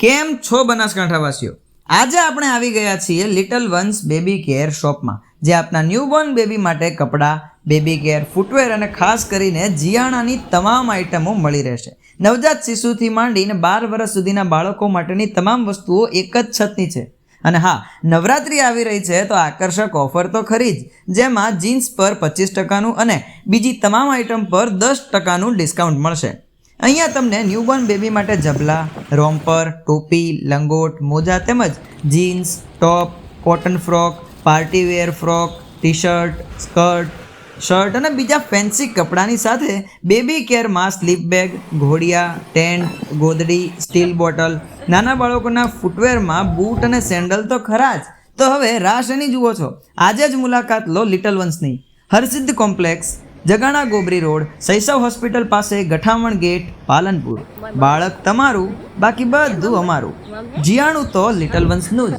કેમ છો બનાસકાંઠાવાસીઓ? આજે આપણે આવી ગયા છીએ લિટલ વન્સ બેબી કેર શોપમાં, જે આપના ન્યૂબોર્ન બેબી માટે કપડાં, બેબી કેર, ફૂટવેર અને ખાસ કરીને જિયાણાની તમામ આઇટમો મળી રહેશે. નવજાત શિશુથી માંડીને 12 વર્ષ સુધીના બાળકો માટેની તમામ વસ્તુઓ એક જ છતની છે. અને હા, નવરાત્રિ આવી રહી છે તો આકર્ષક ઓફર તો ખરી જ, જેમાં જીન્સ પર 25% અને બીજી તમામ આઇટમ પર 10% ડિસ્કાઉન્ટ મળશે. અહીંયા તમને ન્યૂબોર્ન બેબી માટે જબલા, રોમ્પર, ટોપી, લંગોટ, મોજા તેમજ jeans, top, cotton frock, partywear frock, T shirt, skirt, shirt અને બીજા ફેન્સી કપડાની સાથે બેબી કેરમાં સ્લીપ બેગ, ઘોડિયા, ટેન્ટ, ગોદડી, સ્ટીલ બોટલ, નાના બાળકોના ફૂટવેરમાં બૂટ અને સેન્ડલ તો ખરા જ. તો હવે રાહ શેની જુઓ છો? આજે જ મુલાકાત લો લિટલ વન્સની. Harsiddh complex, Jagana Gobari road, Shaishav hospital પાસે, ગઠામણ ગેટ, પાલનપુર. બાળક તમારું, બાકી બધું અમારું. જીયાણું તો લિટલ વન્સનું જ.